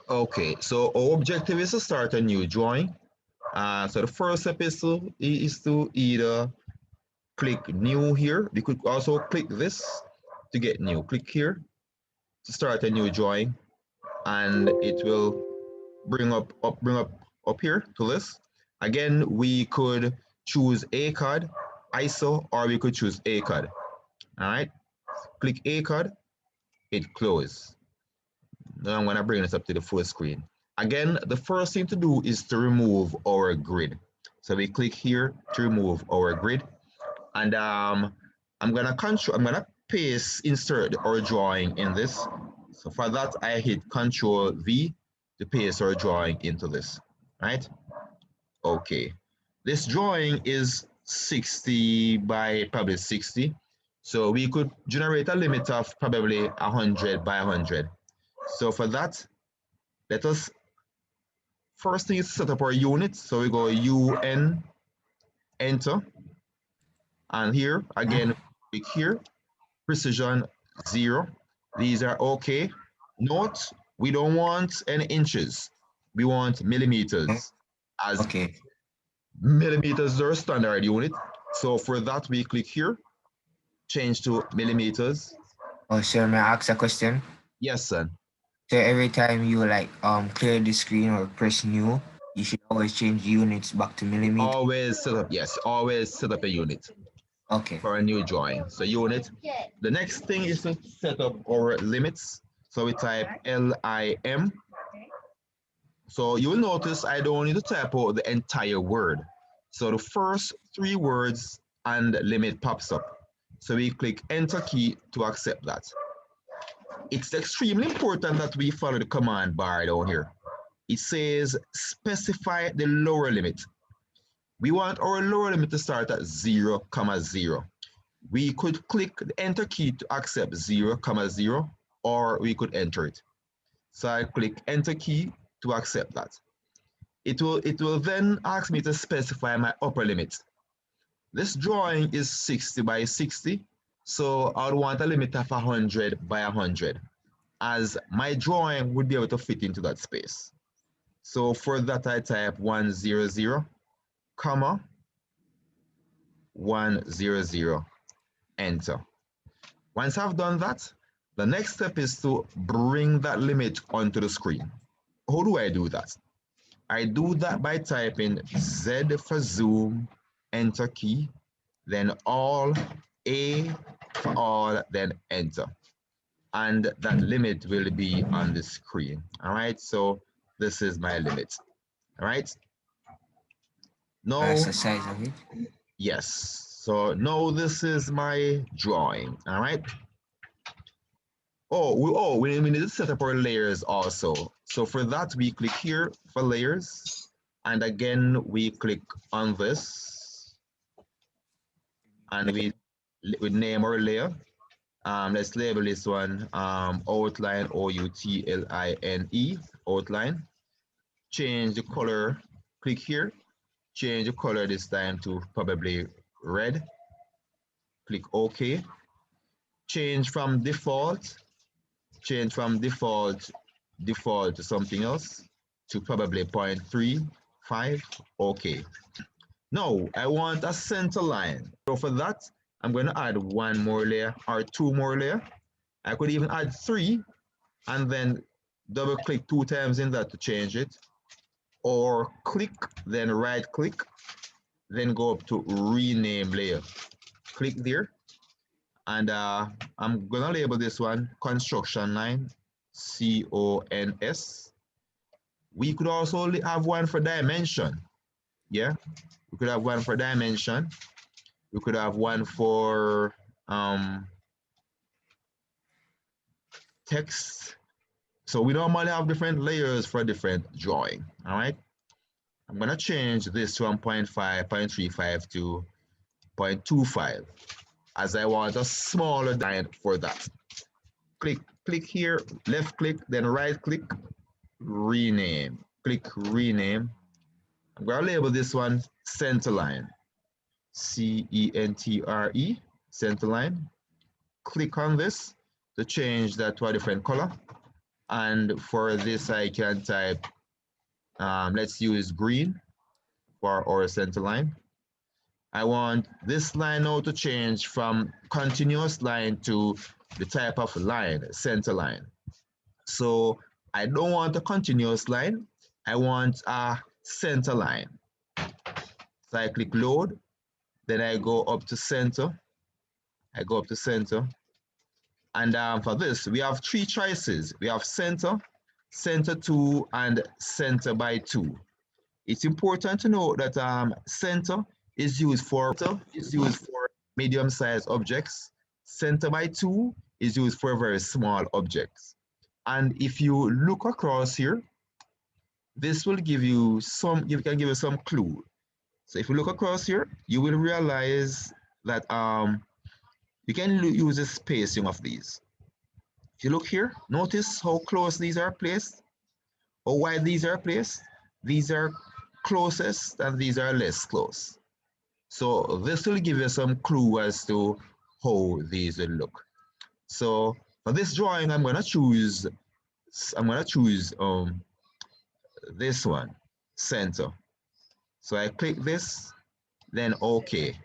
Okay, so our objective is to start a new drawing. So the first step is to either click new here. We could also click this to get new. Click here to start a new drawing, and it will bring up here to this. Again, we could choose AutoCAD, ISO, or we could choose AutoCAD. All right, click AutoCAD, it close. Now I'm gonna bring this up to the full screen. Again, the first thing to do is to remove our grid. So we click here to remove our grid, and I'm gonna paste insert our drawing in this. So for that, I hit Control V to paste our drawing into this. Right? Okay. This drawing is 60 by probably 60. So we could generate a limit of probably 100 by 100. So for that, let us first thing is set up our unit. So we go UN, enter, and here again, click here, precision 0. These are okay. Note, we don't want any inches. We want millimeters, as Okay. millimeters is our standard unit. So for that, we click here, change to millimeters. Oh, sir, may I ask a question? Yes, son. So every time you like clear the screen or press new, you should always change units back to millimeter. Always set up, yes, always set up a unit Okay. for a new drawing. So unit. The next thing is to set up our limits. So we type LIM. So you will notice I don't need to type out the entire word. So the first three words and limit pops up. So we click enter key to accept that. It's extremely important that we follow the command bar down here. It says specify the lower limit. We want our lower limit to start at 0, 0. We could click the enter key to accept 0, 0, or we could enter it. So I click enter key to accept that. It will then ask me to specify my upper limit. This drawing is 60 by 60, so I would want a limit of 100 by 100, as my drawing would be able to fit into that space. So for that, I type 100, comma, 100, enter. Once I've done that, the next step is to bring that limit onto the screen. How do I do that? I do that by typing Z for zoom, enter key, then all, A for all, then enter. And that limit will be on the screen. All right, so this is my limit. All right. Now, That's the size of it. yes. So now this is my drawing. All right. We need to set up our layers also. So for that, we click here for layers. And again, we click on this. And we name our layer. Let's label this one outline, OUTLINE, outline. Change the color, click here. Change the color this time to probably red. Click OK. Change from default to something else to probably 0.35. Okay. Now I want a center line. So for that, I'm going to add one more layer or two more layer. I could even add 3 and then double click 2 times in that to change it. Or click, then right click, then go up to rename layer. Click there. And I'm gonna label this one construction line, CONS. We could also have one for dimension. Yeah, we could have one for dimension. We could have one for text. So we normally have different layers for different drawing. All right. I'm gonna change this from 0.5, 0.35 to 0.25. As I want a smaller line for that. Click here, left click, then right click, rename. Click rename. I'm gonna label this one center line. CENTRE, center line. Click on this to change that to a different color. And for this, I can type, let's use green for our center line. I want this line now to change from continuous line to the type of line, center line. So I don't want a continuous line. I want a center line. So I click load, then I go up to center. I go up to center. And for this, we have three choices. We have center, center to, and center by 2. It's important to know that center is used for medium-sized objects. Center by 2 is used for very small objects. And if you look across here, this will give you some, can give you some clue. So if you look across here, you will realize that you can use the spacing of these. If you look here, notice how close these are placed, or wide these are placed. These are closest and these are less close. So this will give you some clue as to how these will look. So for this drawing, I'm gonna choose this one, center. So I click this, then OK.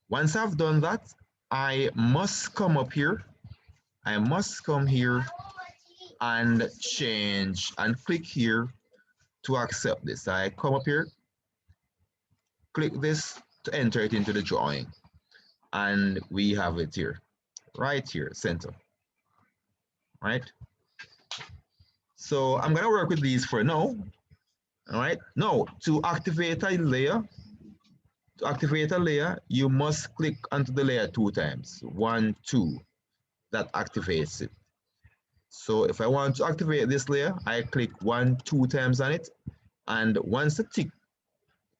Once I've done that, I must come up here. I must come here and change and click here to accept this. I come up here, click this to enter it into the drawing. And we have it here, right here, center, right? So I'm gonna work with these for now, all right? Now, to activate a layer, you must click onto the layer 2 times, 1, 2, that activates it. So if I want to activate this layer, I click 1, 2 times on it, and once the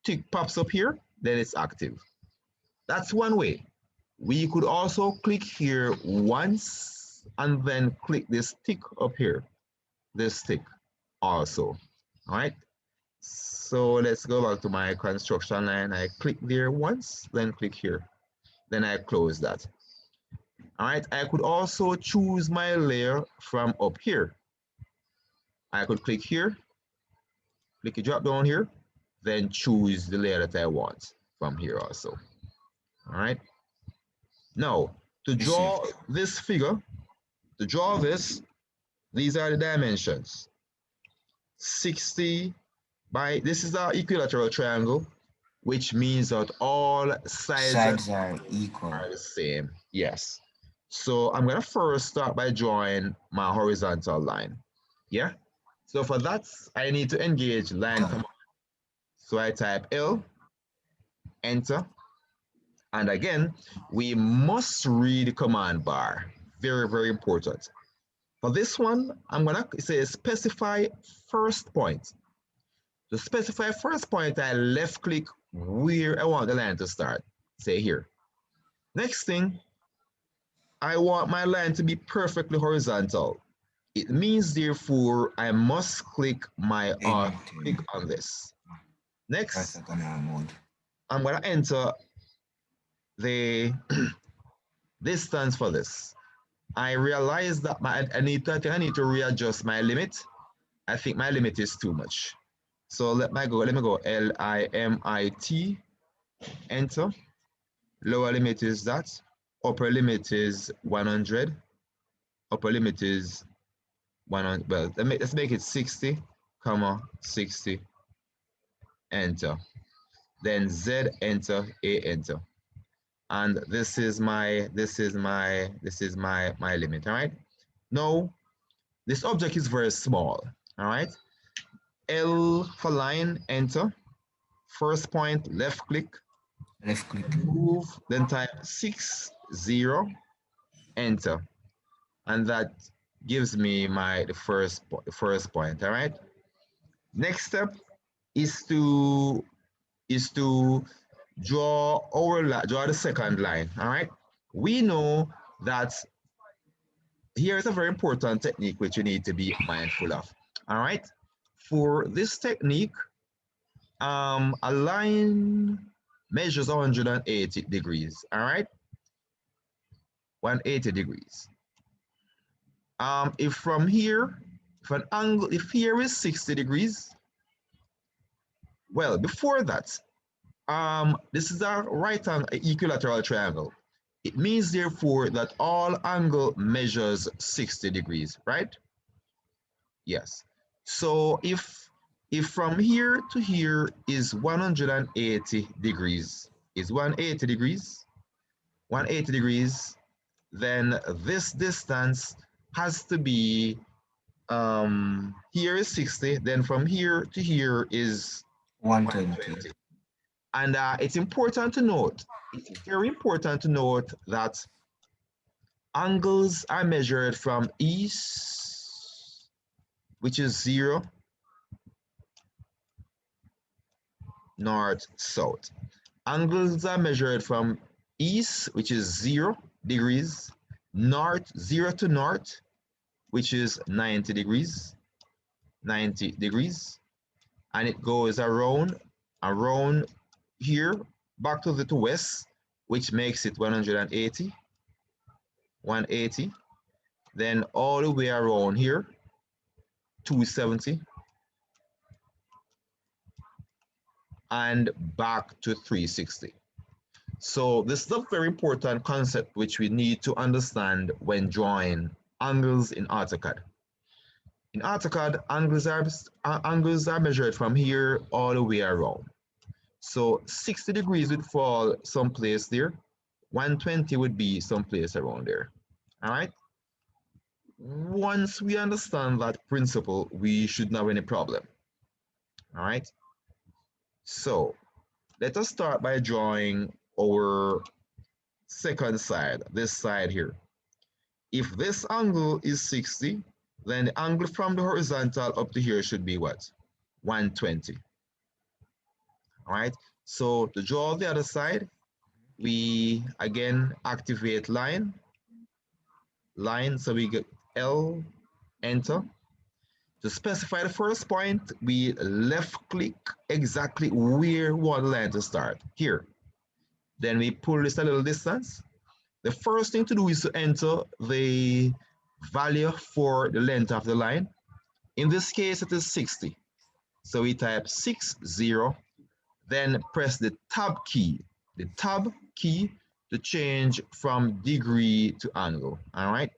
tick pops up here, then it's active. That's one way. We could also click here once and then click this tick up here, this tick also, all right? So let's go back to my construction line. I click there once, then click here, then I close that. All right, I could also choose my layer from up here. I could click here, click a drop down here, then choose the layer that I want from here also. All right. Now, to draw this figure, to draw this, these are the dimensions. 60 by, this is our equilateral triangle, which means that all sides are equal. Are the same. Yes. So I'm gonna first start by drawing my horizontal line. Yeah. So for that, I need to engage line command. So I type L, enter, and again, we must read command bar. Very, very important. For this one, I'm gonna say specify first point. To specify first point, I left click where I want the line to start. Say here. Next thing, I want my line to be perfectly horizontal. It means, therefore, I must click click on this. Next, I'm going to enter the distance for this. I realize that I need to readjust my limit. I think my limit is too much. So let me go LIMIT, enter. Lower limit is that. Upper limit is 100. Upper limit is 100. Well, let's make it 60, comma 60. Enter. Then Z, enter, A, enter. And this is my limit. All right. Now, this object is very small. All right. L for line, enter. First point, left click. Left click. Move, then type 60, enter. And that gives me the first point. All right. Next step is to draw the second line. All right. We know that here is a very important technique which you need to be mindful of. All right. For this technique, a line measures 180 degrees. All right. 180 degrees. If from here, if an angle, if here is 60 degrees, well, before that, this is a right angle, equilateral triangle. It means therefore that all angle measures 60 degrees, right? Yes. So if from here to here is 180 degrees, is 180 degrees, 180 degrees, then this distance has to be here is 60, then from here to here is 120. 120. And it's important to note, it's very important to note that angles are measured from east, which is 0, north, south. Angles are measured from east, which is 0 degrees, north, 0 to north, which is 90 degrees, 90 degrees, and it goes around here, back to the west, which makes it 180, 180, then all the way around here, 270, and back to 360. So this is a very important concept which we need to understand when drawing angles in AutoCAD. In AutoCAD, angles are measured from here all the way around. So 60 degrees would fall someplace there. 120 would be someplace around there. All right? Once we understand that principle, we shouldn't have any problem. All right? So let us start by drawing our second side, this side here. If this angle is 60, then the angle from the horizontal up to here should be what? 120. All right? So to draw the other side, we again activate line, so we get L, enter. To specify the first point, we left click exactly where we want the line to start, here. Then we pull this a little distance. The first thing to do is to enter the value for the length of the line. In this case, it is 60. So we type 60, then press the tab key to change from degree to angle, all right?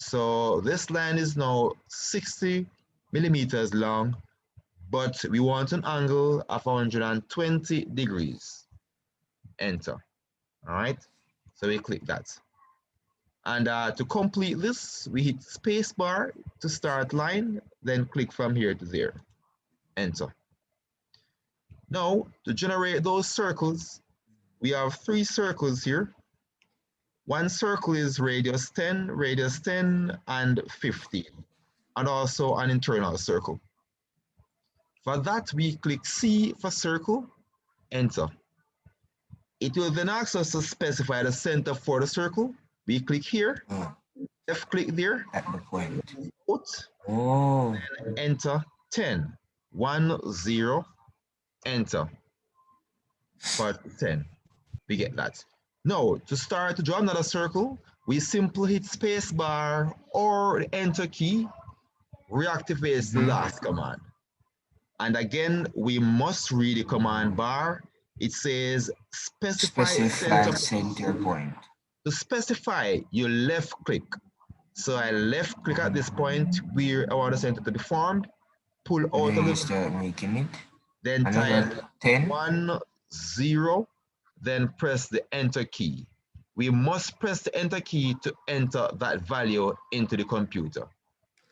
So this line is now 60 millimeters long, but we want an angle of 120 degrees. Enter, all right? So we click that. And to complete this, we hit space bar to start line, then click from here to there, enter. Now, to generate those circles, we have 3 circles here. One circle is radius 10, and 15, and also an internal circle. For that, we click C for circle, enter. It will then ask us to specify the center for the circle. We click here, left click there, At the point. Then enter 10, 1, 0, enter for 10. We get that. Now, to start to draw another circle, we simply hit space bar or the enter key, reactivates the last command. And again, we must read the command bar. It says specify center point. To specify, you left click. So I left click at this point where I want the center to be formed, pull out Then of you the, start making it. then Another type 10. 1, 0, then press the enter key. We must press the enter key to enter that value into the computer.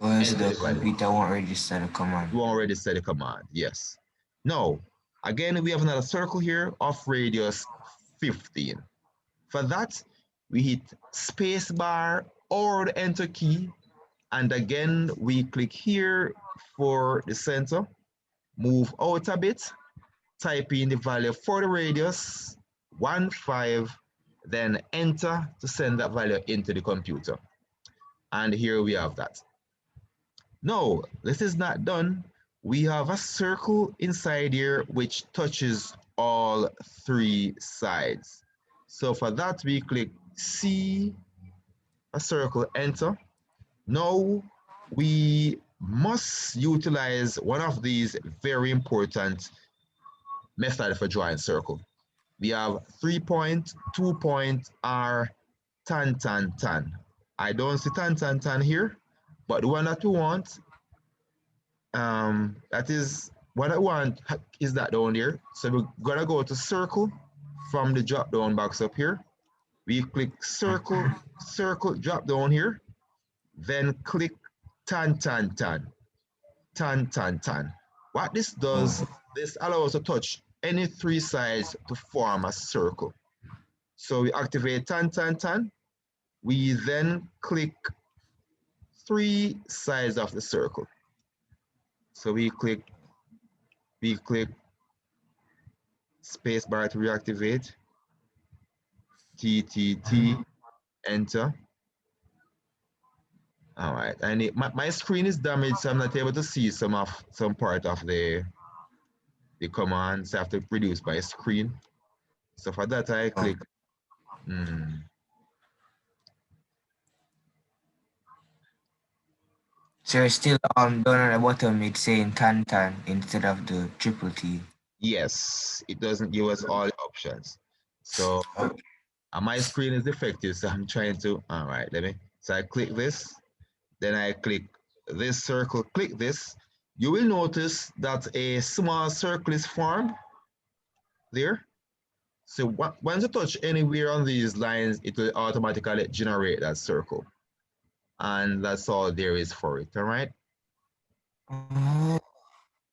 Because the computer won't register the command. Won't register the command, yes. Now, again, we have another circle here of radius 15. For that, we hit space bar or the enter key, and again, we click here for the center, move out a bit, type in the value for the radius, 15, then enter to send that value into the computer. And here we have that. No, this is not done. We have a circle inside here which touches all 3 sides. So for that, we click C a circle, enter. Now we must utilize one of these very important methods for drawing circle. We have 3 point, 2 point, or tan, tan, tan. I don't see tan, tan, tan here, but the one that we want, that is what I want is that down there. So we're gonna go to circle from the drop down box up here. We click circle, circle, drop down here, then click tan, tan, tan, tan, tan, tan. What this does, this allows us to touch any three sides to form a circle. So we activate tan, tan, tan. We then click three sides of the circle. So we click space bar to reactivate, T, T, T, enter. All right, and my screen is damaged, so I'm not able to see some part of the commands. I have to reduce my screen. So for that, I click. So still down at the bottom it's saying tan tan instead of the triple T. Yes, it doesn't give us all the options. So my screen is defective, so I'm trying to. All right, So I click this, then I click this circle. Click this. You will notice that a small circle is formed there. So once you touch anywhere on these lines, it will automatically generate that circle. And that's all there is for it, all right?